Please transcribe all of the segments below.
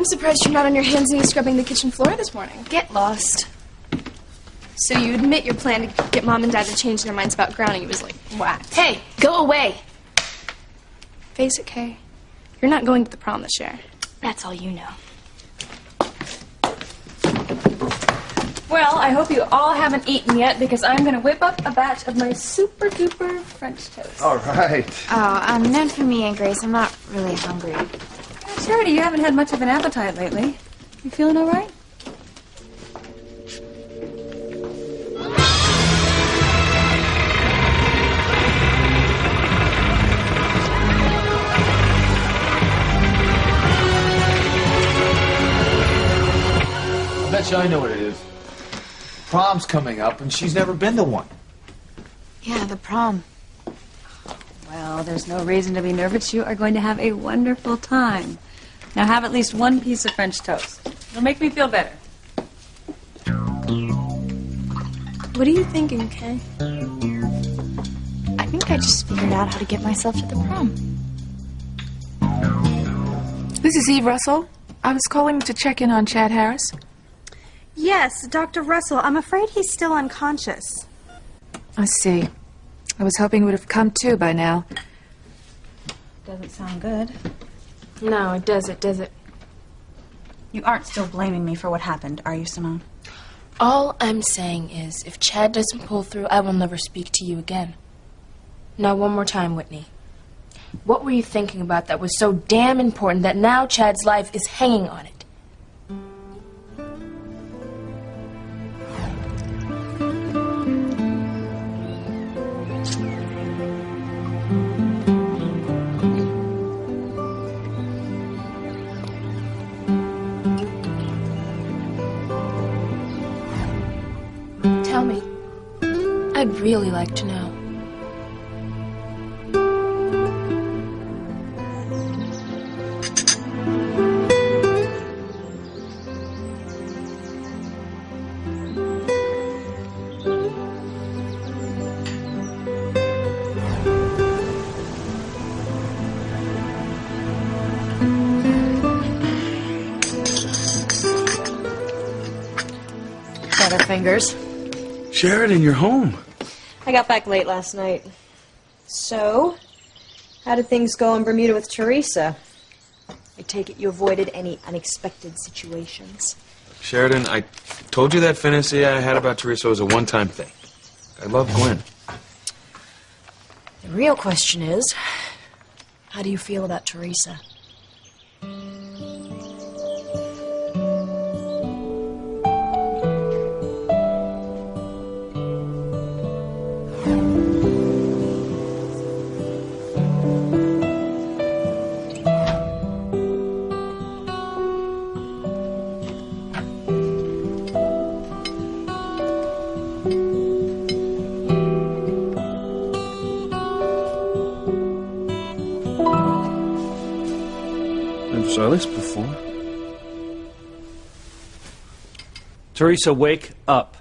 I'm surprised you're not on your hands and knees scrubbing the kitchen floor this morning. Get lost. So you admit your plan to get Mom and Dad to change their minds about Grounding was like whacked. Hey, go away. Face it, Kay. You're not going to the prom this year. That's all you know. Well, I hope you all haven't eaten yet because I'm going to whip up a batch of my super duper French toast. All right. Oh, none for me, Aunt Grace. I'm not really hungry. Charity, you haven't had much of an appetite lately. You feeling all right? I bet you I know what it is. Prom's coming up, and she's never been to one. Yeah, the prom. Well, there's no reason to be nervous. You are going to have a wonderful time. Now have at least one piece of French toast. It'll make me feel better. What are you thinking, Kay? I think I just figured out how to get myself to the prom. This is Eve Russell. I was calling to check in on Chad Harris. Yes, Dr. Russell. I'm afraid he's still unconscious. I see. I was hoping he would have come to by now. Doesn't sound good. No, it does it. You aren't still blaming me for what happened, are you, Simone? All I'm saying is, if Chad doesn't pull through, I will never speak to you again. Now, one more time, Whitney. What were you thinking about that was so damn important that now Chad's life is hanging on it? Tell me. I'd really like to know. Butterfingers. Sheridan, you're home. I got back late last night. So, how did things go in Bermuda with Teresa? I take it you avoided any unexpected situations. Sheridan, I told you that fantasy I had about Teresa was a one-time thing. I love Gwen. The real question is, how do you feel about Teresa? Saw this before. Teresa, wake up.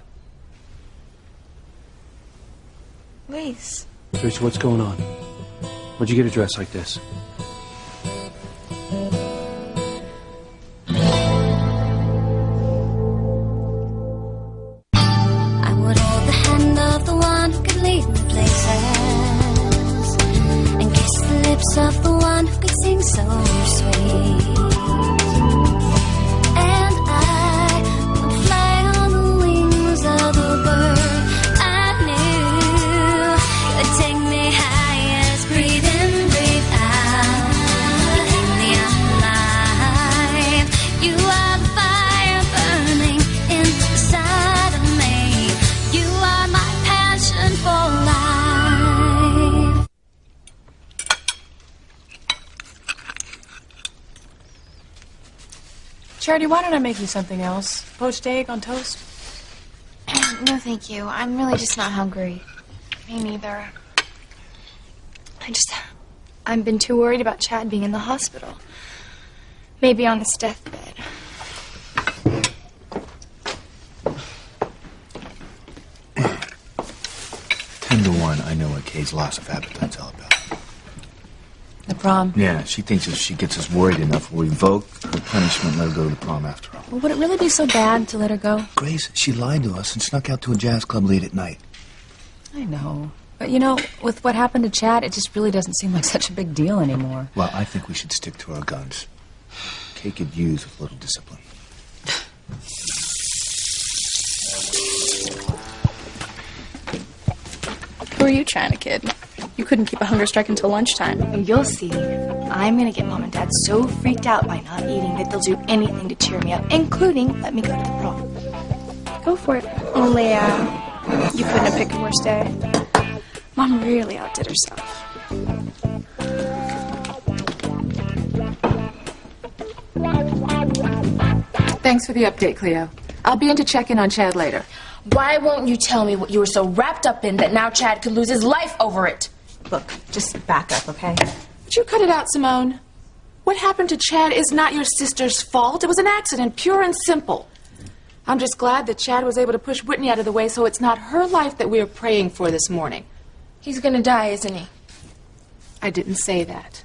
Please. Teresa, what's going on? Why'd you get a dress like this? I would hold the hand of the one who could lead me places and kiss the lips of the one who could sing so sweet. And I would fly on the wings of a bird I knew could take me higher. Breathe in, breathe out, keep me alive. You are the fire burning inside of me. You are my passion for life. Charity, why don't I make you something else? Poached egg on toast? No, thank you. I'm really just not hungry. Me neither. I've been too worried about Chad being in the hospital. Maybe on his deathbed. 10 to 1, I know what Kay's loss of appetite's all about. prom. Yeah, she thinks if she gets us worried enough, we'll revoke her punishment and let her go to the prom after all. Well, would it really be so bad to let her go? Grace, she lied to us and snuck out to a jazz club late at night. I know. But, you know, with what happened to Chad, it just really doesn't seem like such a big deal anymore. Well, I think we should stick to our guns. Kate could use with a little discipline. Who are you trying to kid? You couldn't keep a hunger strike until lunchtime. You'll see. I'm gonna get Mom and Dad so freaked out by not eating that they'll do anything to cheer me up, including let me go to the prom. Go for it. Only, you couldn't have picked a worse day. Mom really outdid herself. Thanks for the update, Cleo. I'll be in to check in on Chad later. Why won't you tell me what you were so wrapped up in that now Chad could lose his life over it? Look, just back up, okay? Would you cut it out, Simone? What happened to Chad is not your sister's fault. It was an accident, pure and simple. I'm just glad that Chad was able to push Whitney out of the way so it's not her life that we are praying for this morning. He's gonna die, isn't he? I didn't say that.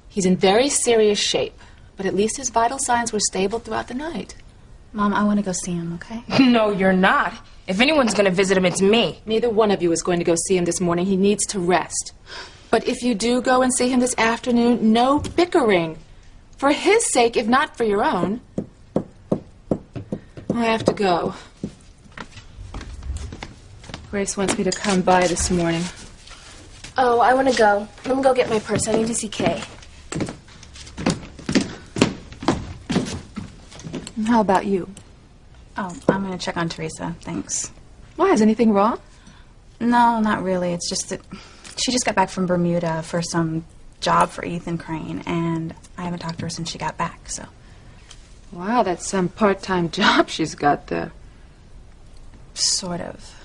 He's in very serious shape, but at least his vital signs were stable throughout the night. Mom, I want to go see him, okay? No, you're not. If anyone's gonna visit him, it's me. Neither one of you is going to go see him this morning. He needs to rest. But if you do go and see him this afternoon, no bickering. For his sake, if not for your own. I have to go. Grace wants me to come by this morning. Oh, I wanna go. Let me go get my purse. I need to see Kay. And how about you? Oh, I'm going to check on Teresa. Thanks. Why, is anything wrong? No, not really. It's just that she just got back from Bermuda for some job for Ethan Crane, and I haven't talked to her since she got back, so. Wow, that's some part-time job she's got there. Sort of.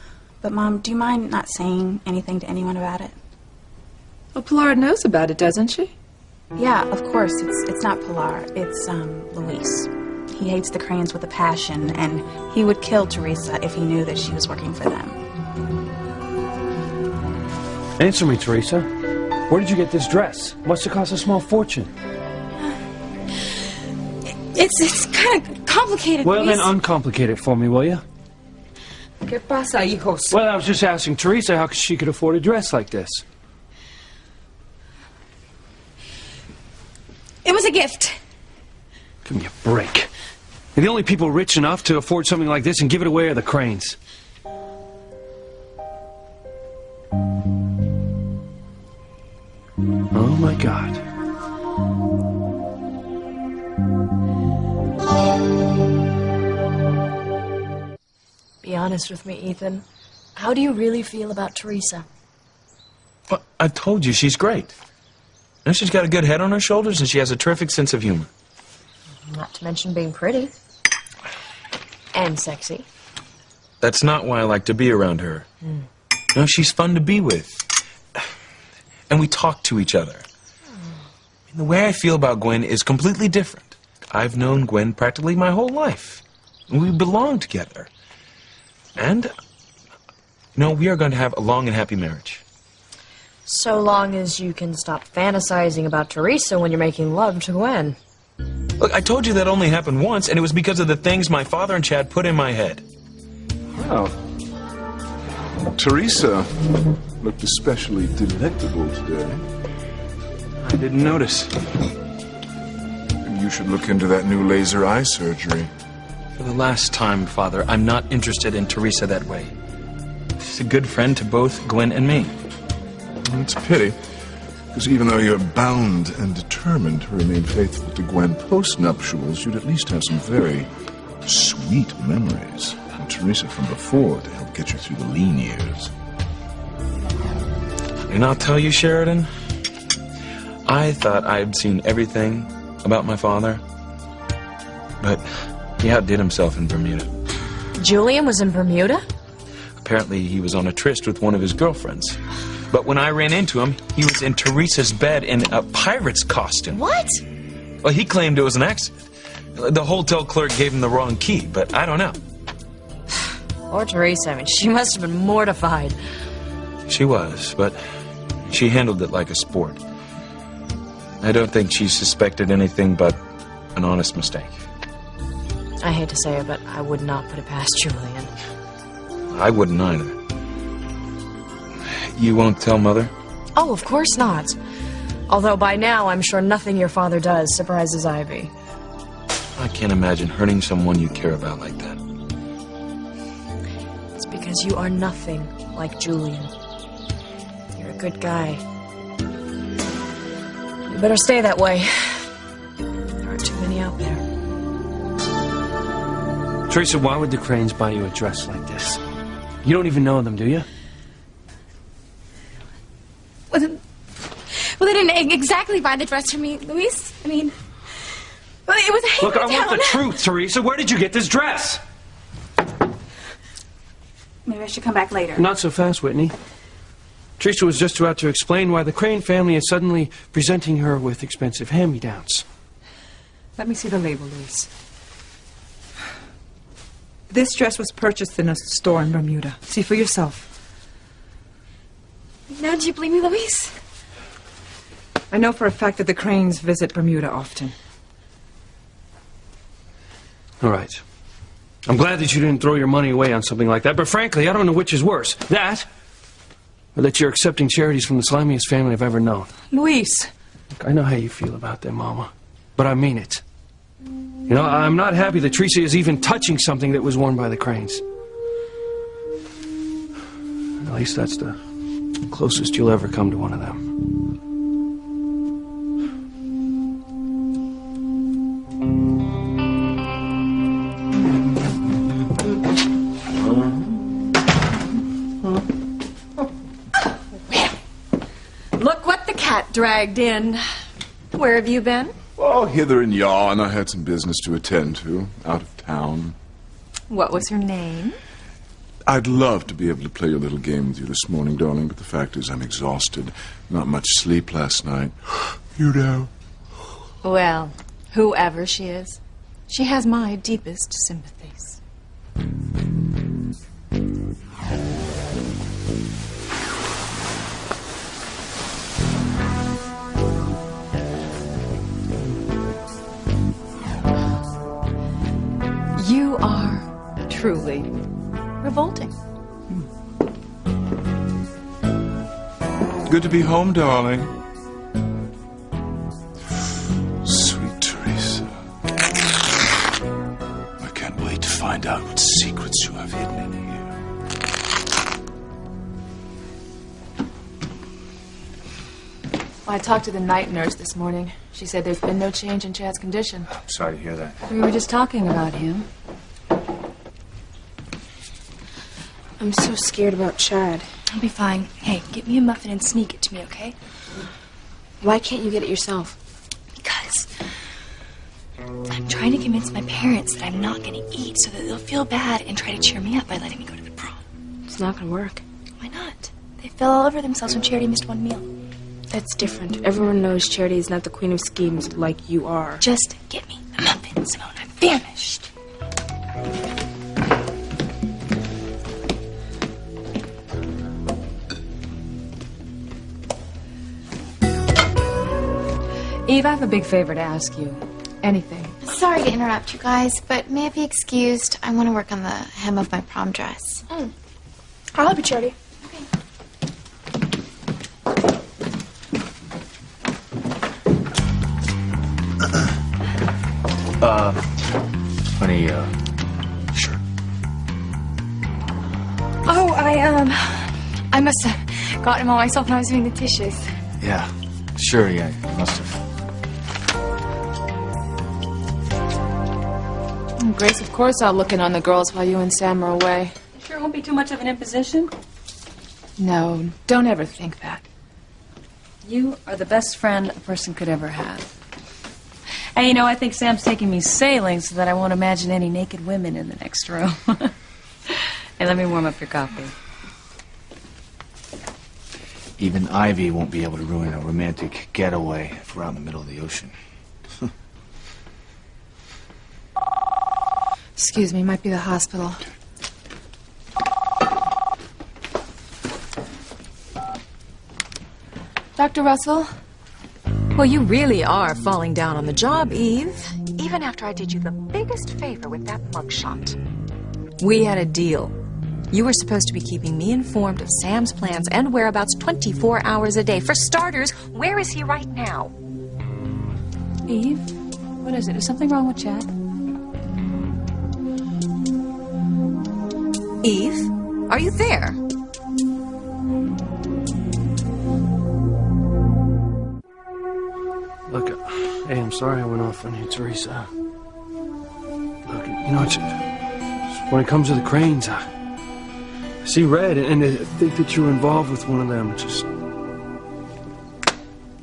But, Mom, do you mind not saying anything to anyone about it? Well, Pilar knows about it, doesn't she? Yeah, of course. It's not Pilar. It's, Luis. He hates the Cranes with a passion, and he would kill Teresa if he knew that she was working for them. Answer me, Teresa. Where did you get this dress? Must have cost a small fortune. It's kind of complicated. Well, Luis. then uncomplicate it for me, will you? ¿Qué pasa, hijos? Well, I was just asking Teresa how she could afford a dress like this. It was a gift. Give me a break. The only people rich enough to afford something like this and give it away are the Cranes. Oh, my God. Be honest with me, Ethan. How do you really feel about Teresa? Well, I told you she's great. And she's got a good head on her shoulders, and she has a terrific sense of humor. Not to mention being pretty. And sexy. That's not why I like to be around her. No, she's fun to be with. And we talk to each other. I mean, the way I feel about Gwen is completely different. I've known Gwen practically my whole life. We belong together. And, we are going to have a long and happy marriage. So long as you can stop fantasizing about Teresa when you're making love to Gwen. Look, I told you that only happened once, and it was because of the things my father and Chad put in my head. Wow. Teresa looked especially delectable today. I didn't notice. You should look into that new laser eye surgery. For the last time, Father, I'm not interested in Teresa that way. She's a good friend to both Gwen and me. It's a pity, because even though you're bound and determined to remain faithful to Gwen post-nuptials, you'd at least have some very sweet memories of Teresa from before to help get you through the lean years. And I'll tell you, Sheridan, I thought I'd seen everything about my father, but he outdid himself in Bermuda. Julian was in Bermuda? Apparently, he was on a tryst with one of his girlfriends. But when I ran into him, he was in Teresa's bed in a pirate's costume. What? Well, he claimed it was an accident. The hotel clerk gave him the wrong key, but I don't know. Poor Teresa. I mean, she must have been mortified. She was, but she handled it like a sport. I don't think she suspected anything but an honest mistake. I hate to say it, but I would not put it past Julian. I wouldn't either. You won't tell Mother? Oh, of course not. Although by now, I'm sure nothing your father does surprises Ivy. I can't imagine hurting someone you care about like that. It's because you are nothing like Julian. You're a good guy. You better stay that way. There aren't too many out there. Teresa, why would the Cranes buy you a dress like this? You don't even know them, do you? Well, they didn't exactly buy the dress for me, Luis. I mean, well, it was a Look, I hand-me-down. want the truth, Teresa. Where did you get this dress? Maybe I should come back later. Not so fast, Whitney. Teresa was just about to explain why the Crane family is suddenly presenting her with expensive hand-me-downs. Let me see the label, Luis. This dress was purchased in a store in Bermuda. See for yourself. Now, do you believe me, Luis? I know for a fact that the Cranes visit Bermuda often. All right. I'm glad that you didn't throw your money away on something like that, but frankly, I don't know which is worse. That, or that you're accepting charities from the slimiest family I've ever known. Luis! Look, I know how you feel about them, Mama, but I mean it. You know, I'm not happy that Teresa is even touching something that was worn by the Cranes. At least that's the closest you'll ever come to one of them. Look what the cat dragged in. Where have you been? Oh, hither and yon. I had some business to attend to, out of town. What was her name? I'd love to be able to play your little game with you this morning, darling, but the fact is I'm exhausted. Not much sleep last night. You know. Well, whoever she is, she has my deepest sympathies. You are truly revolting. Good to be home, darling. Sweet Teresa. I can't wait to find out what secrets you have hidden in here. Well, I talked to the night nurse this morning. She said there's been no change in Chad's condition. I'm sorry to hear that. We were just talking about him. I'm so scared about Chad. I'll be fine. Hey, get me a muffin and sneak it to me, okay? Why can't you get it yourself? Because I'm trying to convince my parents that I'm not going to eat so that they'll feel bad and try to cheer me up by letting me go to the prom. It's not gonna work. Why not? They fell all over themselves when Charity missed one meal. That's different. Everyone knows Charity is not the queen of schemes like you are. Just get me a muffin, Simone. I'm famished. Eve, I have a big favor to ask you. Anything. Sorry to interrupt you guys, but may I be excused? I want to work on the hem of my prom dress. I'll help you, Charity. Honey, sure. Oh, I must have gotten them all myself when I was doing the dishes. Yeah, sure, yeah, you must have. Grace, of course I'll look in on the girls while you and Sam are away. Sure won't be too much of an imposition. No, don't ever think that. You are the best friend a person could ever have. And you know, I think Sam's taking me sailing so that I won't imagine any naked women in the next room. Hey, let me warm up your coffee. Even Ivy won't be able to ruin a romantic getaway if we're out in the middle of the ocean. Excuse me, might be the hospital. Dr. Russell? Well, you really are falling down on the job, Eve. Even after I did you the biggest favor with that mugshot. We had a deal. You were supposed to be keeping me informed of Sam's plans and whereabouts 24 hours a day. For starters, where is he right now? Eve, what is it? Is something wrong with Chad? Eve, are you there? Look, hey, I'm sorry I went off on you, Teresa. Look, you know, it's when it comes to the Cranes, I see red, and I think that you were involved with one of them. Just,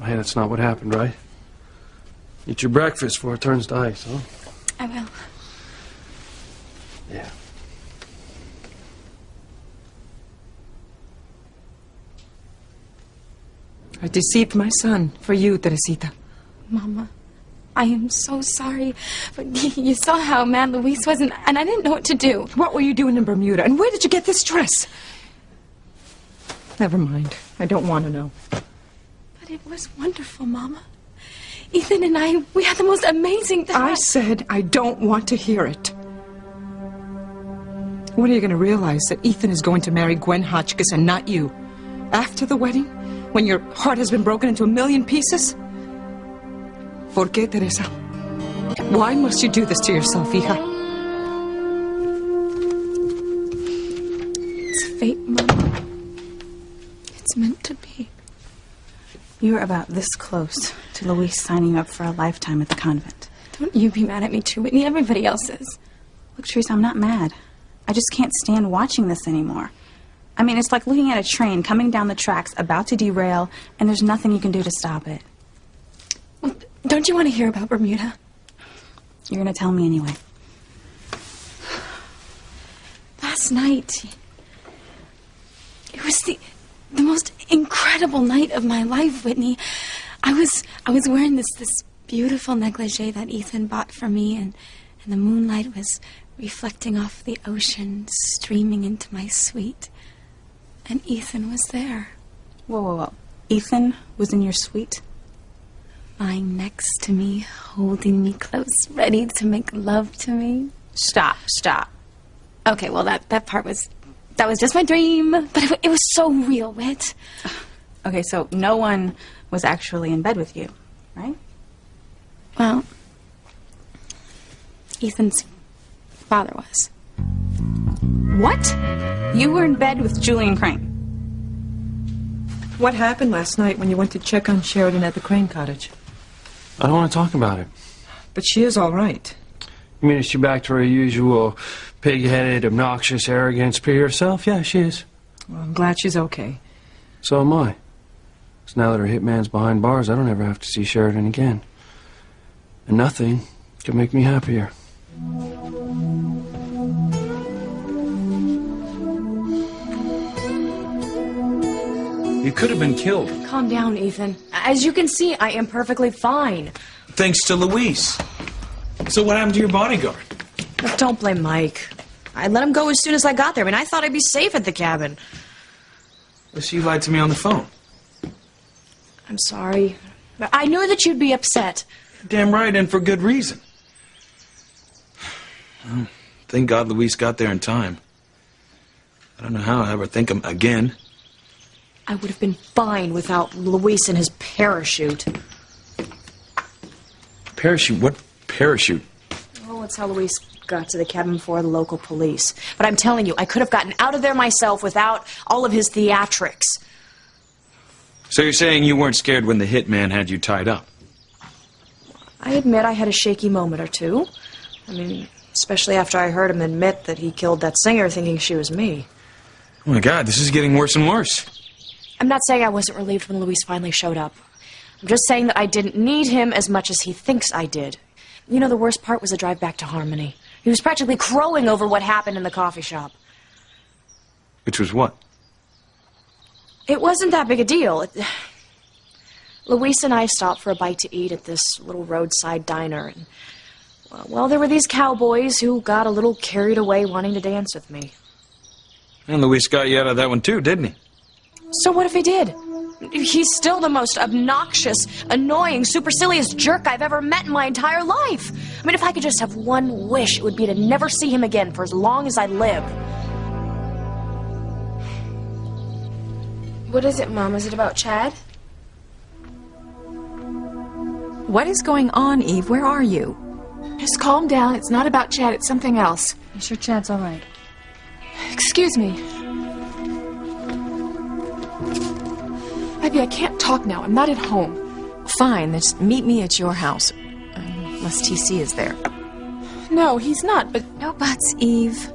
hey, that's not what happened, right? Eat your breakfast before it turns to ice, huh? I will. Yeah. I deceived my son for you, Teresita. Mama, I am so sorry. But you saw how mad Luis was, and I didn't know what to do. What were you doing in Bermuda? And where did you get this dress? Never mind. I don't want to know. But it was wonderful, Mama. Ethan and I, we had the most amazing time. I said I don't want to hear it. When are you going to realize that Ethan is going to marry Gwen Hotchkiss and not you? After the wedding? When your heart has been broken into a million pieces? ¿Por qué, Teresa? Why must you do this to yourself, hija? It's fate, Mama. It's meant to be. You were about this close to Luis signing you up for a lifetime at the convent. Don't you be mad at me too, Whitney. Everybody else is. Look, Teresa, I'm not mad. I just can't stand watching this anymore. I mean, it's like looking at a train coming down the tracks, about to derail, and there's nothing you can do to stop it. Well, don't you want to hear about Bermuda? You're going to tell me anyway. Last night, it was the most incredible night of my life, Whitney. I was wearing this beautiful negligee that Ethan bought for me, and the moonlight was reflecting off the ocean, streaming into my suite. And Ethan was there. Whoa, whoa, whoa. Ethan was in your suite? Lying next to me, holding me close, ready to make love to me. Stop. Okay, well, that part was just my dream, but it was so real, Whit. Okay, so no one was actually in bed with you, right? Well, Ethan's father was. What? You were in bed with Julian Crane? What happened last night when you went to check on Sheridan at the Crane cottage? I don't want to talk about it. But she is all right. You mean, is she back to her usual pig-headed, obnoxious arrogance, be herself? Yeah, she is. Well, I'm glad she's okay. So am I. So now that her hitman's behind bars, I don't ever have to see Sheridan again. And nothing can make me happier. You could have been killed. Calm down, Ethan. As you can see, I am perfectly fine. Thanks to Luis. So what happened to your bodyguard? Look, don't blame Mike. I let him go as soon as I got there. I mean, I thought I'd be safe at the cabin. Well, she lied to me on the phone. I'm sorry. I knew that you'd be upset. Damn right, and for good reason. Well, thank God Luis got there in time. I don't know how I'll ever thank him again. I would have been fine without Luis and his parachute. Parachute? What parachute? Oh, it's how Luis got to the cabin before the local police. But I'm telling you, I could have gotten out of there myself without all of his theatrics. So you're saying you weren't scared when the hitman had you tied up? I admit I had a shaky moment or two. I mean, especially after I heard him admit that he killed that singer thinking she was me. Oh my God, this is getting worse and worse. I'm not saying I wasn't relieved when Luis finally showed up. I'm just saying that I didn't need him as much as he thinks I did. You know, the worst part was the drive back to Harmony. He was practically crowing over what happened in the coffee shop. Which was what? It wasn't that big a deal. Luis and I stopped for a bite to eat at this little roadside diner. And, well, there were these cowboys who got a little carried away wanting to dance with me. And Luis got you out of that one too, didn't he? So what if he did? He's still the most obnoxious, annoying, supercilious jerk I've ever met in my entire life. I mean, if I could just have one wish, it would be to never see him again for as long as I live. What is it, Mom? Is it about Chad? What is going on, Eve? Where are you? Just calm down. It's not about Chad. It's something else. I'm sure Chad's all right. Excuse me. Ivy, I can't talk now. I'm not at home. Fine, then just meet me at your house. Unless TC is there. No, he's not, but... No buts, Eve.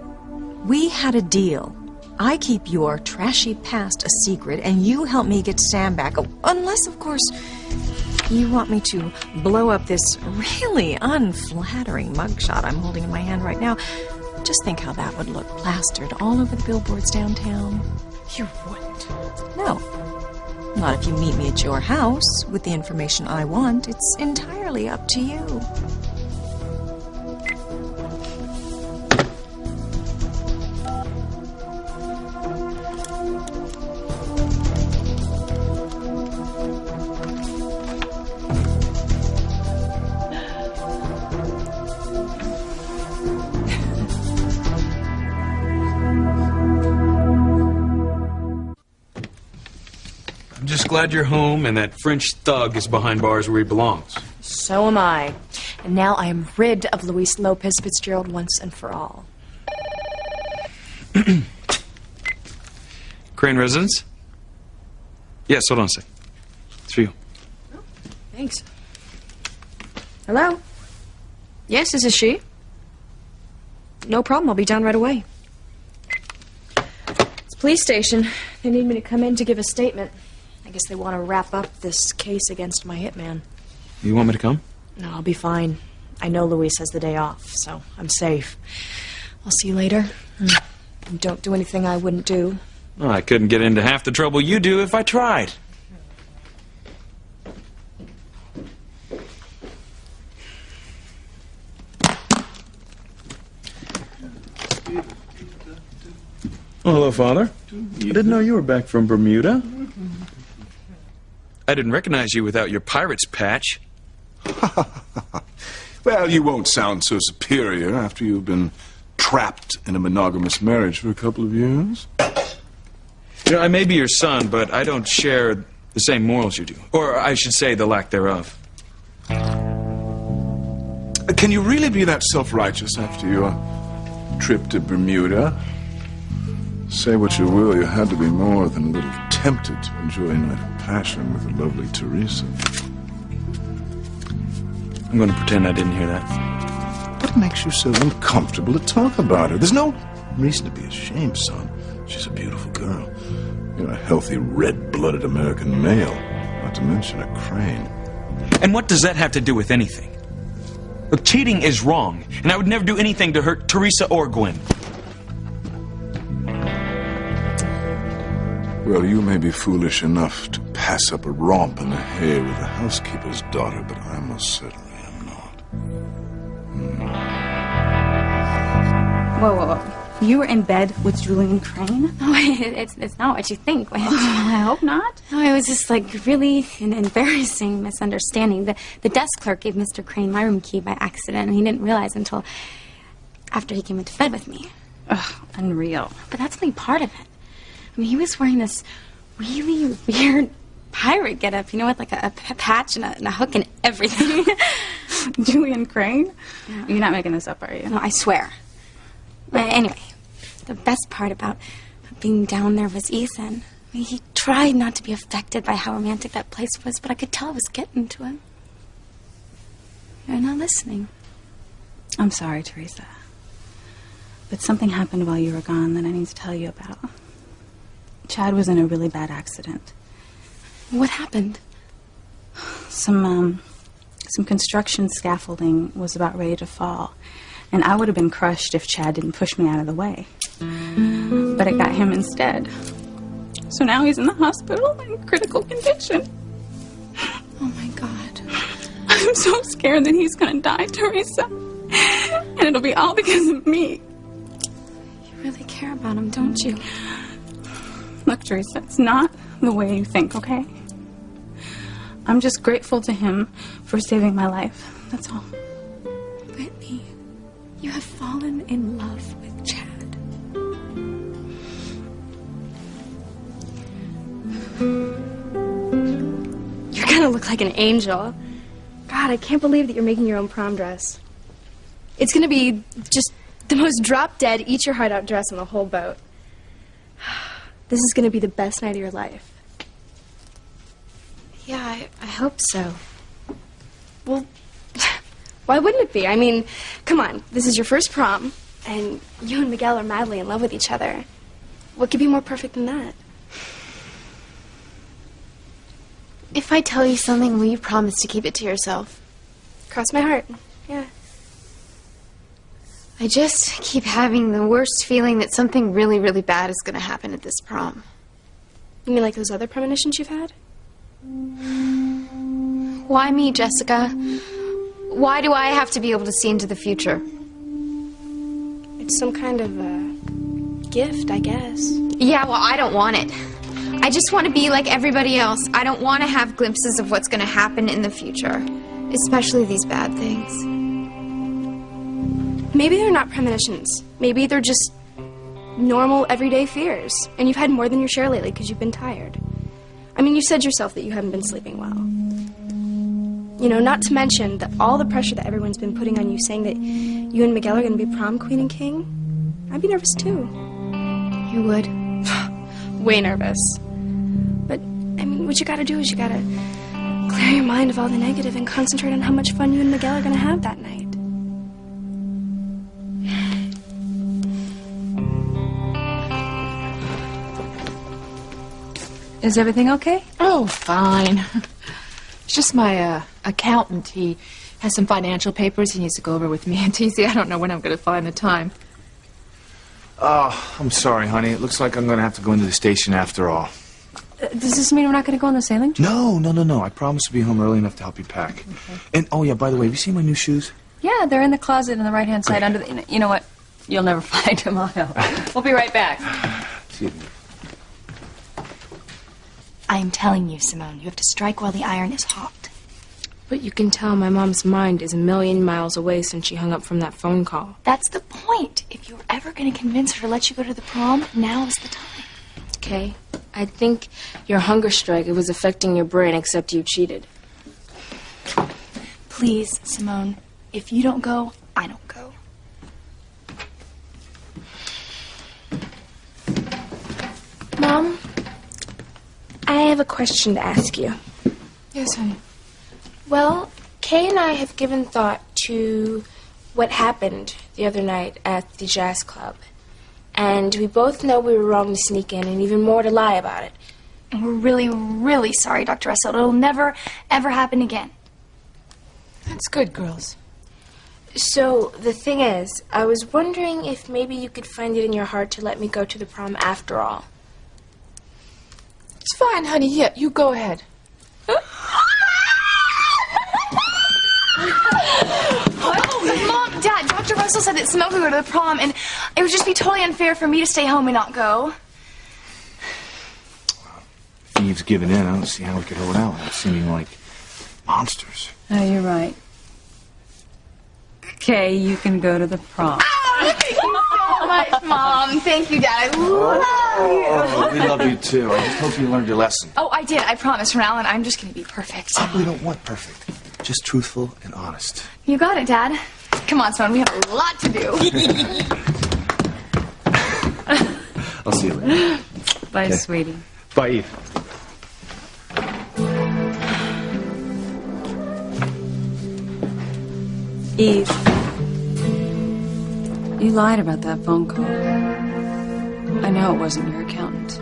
We had a deal. I keep your trashy past a secret, and you help me get Sam back. Oh, unless, of course, you want me to blow up this really unflattering mugshot I'm holding in my hand right now. Just think how that would look plastered all over the billboards downtown. You wouldn't. No. Not if you meet me at your house with the information I want. It's entirely up to you. I'm just glad you're home and that French thug is behind bars where he belongs. So am I. And now I am rid of Luis Lopez Fitzgerald once and for all. Crane residence? Yes, hold on a sec. It's for you. Thanks. Hello? Yes, this is she. No problem, I'll be down right away. It's a police station. They need me to come in to give a statement. I guess they want to wrap up this case against my hitman. You want me to come? No, I'll be fine. I know Luis has the day off, so I'm safe. I'll see you later. Don't do anything I wouldn't do. Oh, I couldn't get into half the trouble you do if I tried. Oh, hello, Father. I didn't know you were back from Bermuda. I didn't recognize you without your pirate's patch. Well, you won't sound so superior after you've been trapped in a monogamous marriage for a couple of years. You know, I may be your son, but I don't share the same morals you do. Or I should say, the lack thereof. Can you really be that self-righteous after your trip to Bermuda? Say what you will, you had to be more than a little tempted to enjoy a night of passion with the lovely Teresa. I'm going to pretend I didn't hear that. What makes you so uncomfortable to talk about her? There's no reason to be ashamed, son. She's a beautiful girl. You're a healthy, red-blooded American male, not to mention a Crane. And what does that have to do with anything? Look, cheating is wrong, and I would never do anything to hurt Teresa or Gwen. Well, you may be foolish enough to pass up a romp in the hay with a housekeeper's daughter, but I most certainly am not. Whoa, whoa, whoa. You were in bed with Julian Crane? No, it's not what you think. I hope not. No, it was just like really an embarrassing misunderstanding. The desk clerk gave Mr. Crane my room key by accident, and he didn't realize until after he came into bed with me. Ugh, unreal. But that's only part of it. I mean, he was wearing this really weird pirate getup, you know, with like a patch and a hook and everything. Julian Crane? Yeah. You're not making this up, are you? No, I swear. Anyway, the best part about being down there was Ethan. I mean, he tried not to be affected by how romantic that place was, but I could tell it was getting to him. You're not listening. I'm sorry, Teresa. But something happened while you were gone that I need to tell you about. Chad was in a really bad accident. What happened? Some construction scaffolding was about ready to fall. And I would have been crushed if Chad didn't push me out of the way. But it got him instead. So now he's in the hospital in critical condition. Oh, my God. I'm so scared that he's going to die, Teresa. And it'll be all because of me. You really care about him, don't you? Look, Teresa, it's not the way you think, okay? I'm just grateful to him for saving my life. That's all. Whitney, you have fallen in love with Chad. You're gonna look like an angel. God, I can't believe that you're making your own prom dress. It's gonna be just the most drop-dead, eat-your-heart-out dress on the whole boat. This is gonna be the best night of your life. Yeah, I hope so. Well, why wouldn't it be? I mean, come on, this is your first prom, and you and Miguel are madly in love with each other. What could be more perfect than that? If I tell you something, will you promise to keep it to yourself? Cross my heart, yeah. I just keep having the worst feeling that something really, really bad is going to happen at this prom. You mean like those other premonitions you've had? Why me, Jessica? Why do I have to be able to see into the future? It's some kind of gift, I guess. Yeah, well, I don't want it. I just want to be like everybody else. I don't want to have glimpses of what's going to happen in the future, especially these bad things. Maybe they're not premonitions. Maybe they're just normal, everyday fears. And you've had more than your share lately because you've been tired. I mean, you said yourself that you haven't been sleeping well. You know, not to mention that all the pressure that everyone's been putting on you, saying that you and Miguel are going to be prom queen and king. I'd be nervous too. You would? Way nervous. But, I mean, what you gotta do is you gotta clear your mind of all the negative and concentrate on how much fun you and Miguel are gonna have that night. Is everything okay? Oh, fine. It's just my accountant. He has some financial papers he needs to go over with me and TC. I don't know when I'm going to find the time. Oh, I'm sorry, honey. It looks like I'm going to have to go into the station after all. Does this mean we're not going to go on the sailing trip? No. I promise to be home early enough to help you pack. Okay. And, oh, yeah, by the way, have you seen my new shoes? Yeah, they're in the closet on the right-hand side under the... You know what? You'll never find them. I'll help. We'll be right back. Excuse me. I'm telling you, Simone, you have to strike while the iron is hot. But you can tell my mom's mind is a million miles away since she hung up from that phone call. That's the point. If you're ever going to convince her to let you go to the prom, now is the time. Okay, I think your hunger strike, it was affecting your brain, except you cheated. Please, Simone, if you don't go, I don't go. Mom, I have a question to ask you. Yes, honey. Well, Kay and I have given thought to what happened the other night at the jazz club. And we both know we were wrong to sneak in, and even more to lie about it. And we're really, really sorry, Dr. Russell. It'll never, ever happen again. That's good, girls. So, the thing is, I was wondering if maybe you could find it in your heart to let me go to the prom after all. It's fine, honey. Here, you go ahead. Mom, Dad, Dr. Russell said that Simone could go to the prom, and it would just be totally unfair for me to stay home and not go. If Eve's given in, I don't see how we could hold out without seeming like monsters. Oh, you're right. Okay, you can go to the prom. Oh, thank you so much, Mom. Thank you, Dad. I love you. Oh, we love you too. I just hope you learned your lesson. Oh, I did. I promise. From now on, I'm just going to be perfect. We don't want perfect. Just truthful and honest. You got it, Dad. Come on, Simone. We have a lot to do. I'll see you later. Bye, Okay. sweetie. Bye, Eve. Eve, you lied about that phone call. I know it wasn't your accountant.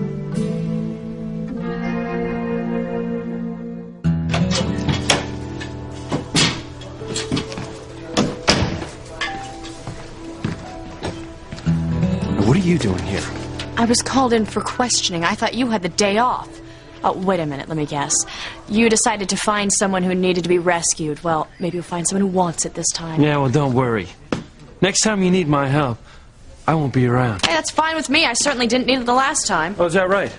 What are you doing here? I was called in for questioning. I thought you had the day off. Oh, wait a minute, let me guess. You decided to find someone who needed to be rescued. Well, maybe you'll find someone who wants it this time. Yeah, well, don't worry. Next time you need my help, I won't be around. Hey, that's fine with me. I certainly didn't need it the last time. Oh, is that right?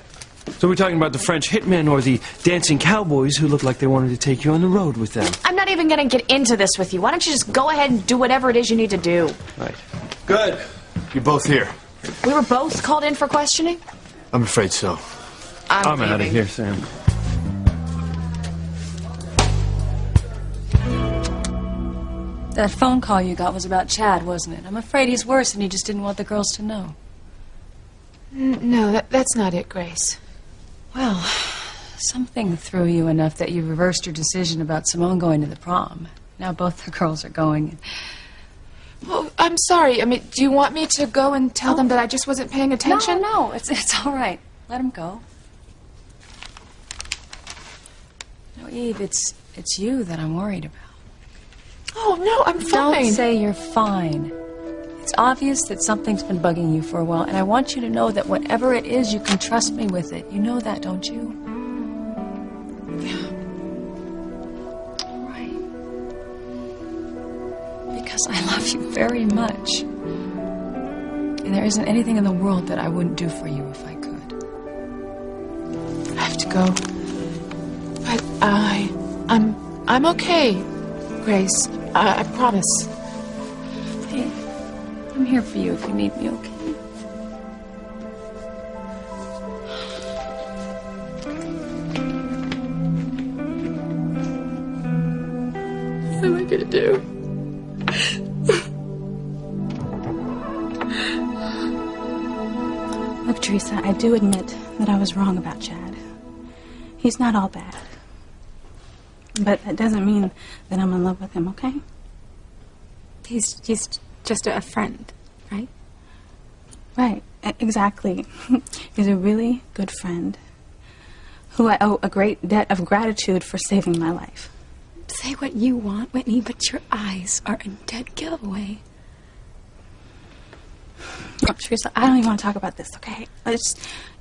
So we're talking about the French hitmen or the dancing cowboys who look like they wanted to take you on the road with them. I'm not even gonna get into this with you. Why don't you just go ahead and do whatever it is you need to do? Right. Good. You're both here. We were both called in for questioning? I'm afraid so. I'm out of leaving. here, Sam. That phone call you got was about Chad, wasn't it? I'm afraid he's worse and he just didn't want the girls to know. No, that's not it, Grace. Well, something threw you enough that you reversed your decision about Simone going to the prom. Now both the girls are going. Well, I'm sorry. I mean, do you want me to go and tell them that I just wasn't paying attention? No, it's all right. Let them go. No, Eve, it's you that I'm worried about. Oh, no, I'm fine. Don't say you're fine. It's obvious that something's been bugging you for a while, and I want you to know that whatever it is, you can trust me with it. You know that, don't you? Right. Because I love you very much. And there isn't anything in the world that I wouldn't do for you if I could. I have to go. But I'm okay, Grace. I promise. Hey, I'm here for you if you need me, okay? What am I gonna do? Look, Teresa, I do admit that I was wrong about Chad. He's not all bad. But that doesn't mean that I'm in love with him, okay? He's just a friend, right? Right, exactly. He's a really good friend who I owe a great debt of gratitude for saving my life. Say what you want, Whitney, but your eyes are a dead giveaway. Oh, Teresa, I don't even want to talk about this, okay?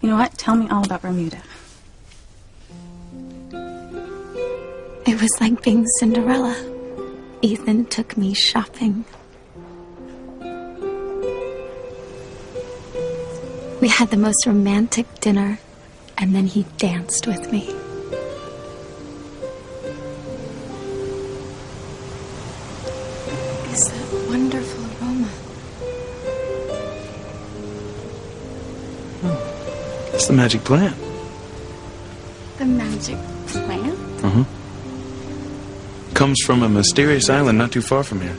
You know what? Tell me all about Bermuda. It was like being Cinderella. Ethan took me shopping. We had the most romantic dinner, and then he danced with me. It's that wonderful aroma. It's the magic plant. The magic plant? Uh-huh. Comes from a mysterious island not too far from here.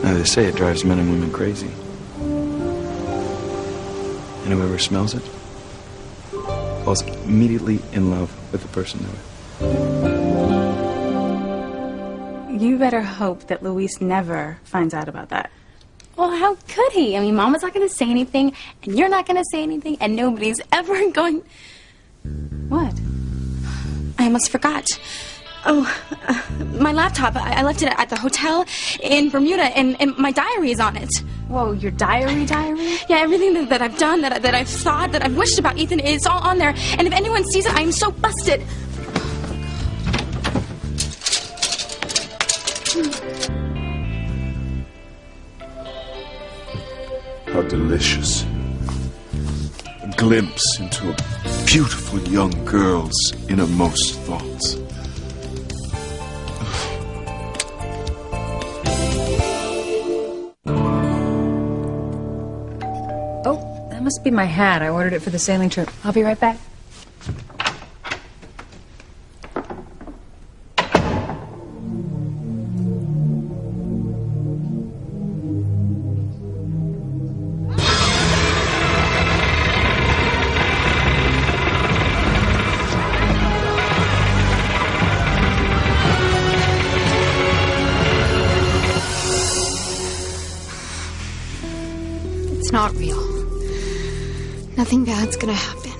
Now, they say it drives men and women crazy. And whoever smells it falls immediately in love with the person they're with. You better hope that Luis never finds out about that. Well, how could he? I mean, Mama's not going to say anything, and you're not going to say anything, and nobody's ever going... What? I almost forgot. Oh, my laptop. I left it at the hotel in Bermuda, and my diary is on it. Whoa, your diary? Yeah, everything that I've done, that I've thought, that I've wished about Ethan, it's all on there. And if anyone sees it, I'm so busted. How delicious. A glimpse into a beautiful young girl's innermost thoughts. Oh, that must be my hat. I ordered it for the sailing trip. I'll be right back. It's not real. Nothing bad's gonna happen.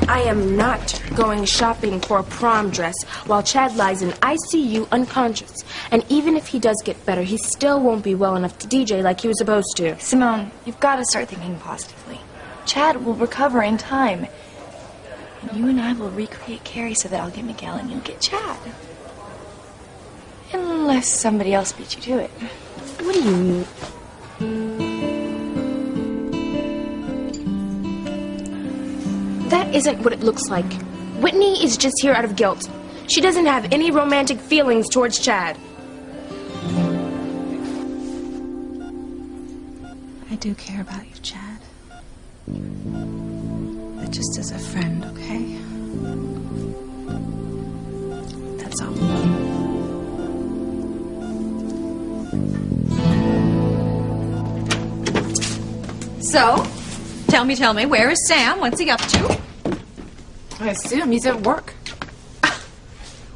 I am not going shopping for a prom dress while Chad lies in ICU unconscious. And even if he does get better, he still won't be well enough to DJ like he was supposed to. Simone, you've got to start thinking positively. Chad will recover in time. And you and I will recreate Carrie so that I'll get Miguel and you'll get Chad. And Unless somebody else beat you to it. What do you mean? That isn't what it looks like. Whitney is just here out of guilt. She doesn't have any romantic feelings towards Chad. I do care about you, Chad. But just as a friend, okay? That's all. So, tell me, where is Sam? What's he up to? I assume he's at work.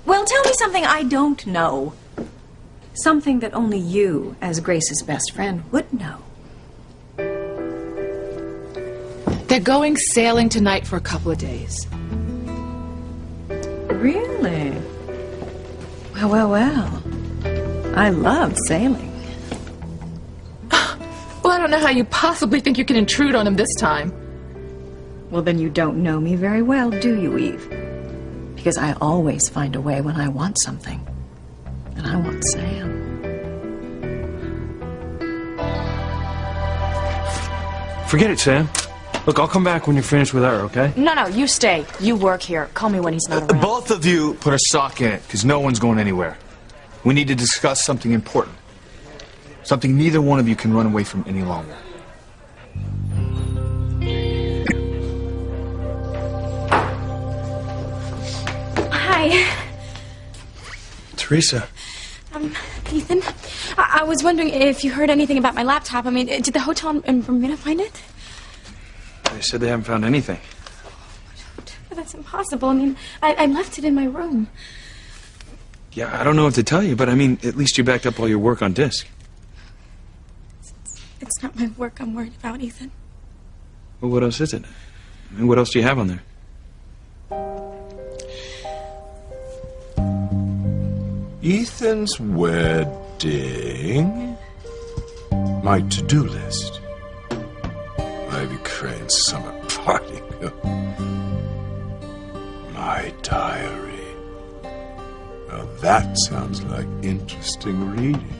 Well, tell me something I don't know. Something that only you, as Grace's best friend, would know. They're going sailing tonight for a couple of days. Really? Well. I love sailing. Well, I don't know how you possibly think you can intrude on him this time. Well, then you don't know me very well, do you, Eve? Because I always find a way when I want something. And I want Sam. Forget it, Sam. Look, I'll come back when you're finished with her, okay? No, you stay. You work here. Call me when he's not around. Both of you put a sock in it, because no one's going anywhere. We need to discuss something important. Something neither one of you can run away from any longer. Hi. Teresa. Ethan, I was wondering if you heard anything about my laptop. I mean, did the hotel in Bermuda find it? They said they haven't found anything. But that's impossible. I mean, I left it in my room. Yeah, I don't know what to tell you, but I mean, at least you backed up all your work on disk. It's not my work I'm worried about, Ethan. Well, what else is it? I mean, what else do you have on there? Ethan's wedding. My to-do list. Ivy Crane's summer party. My diary. Now that sounds like interesting reading.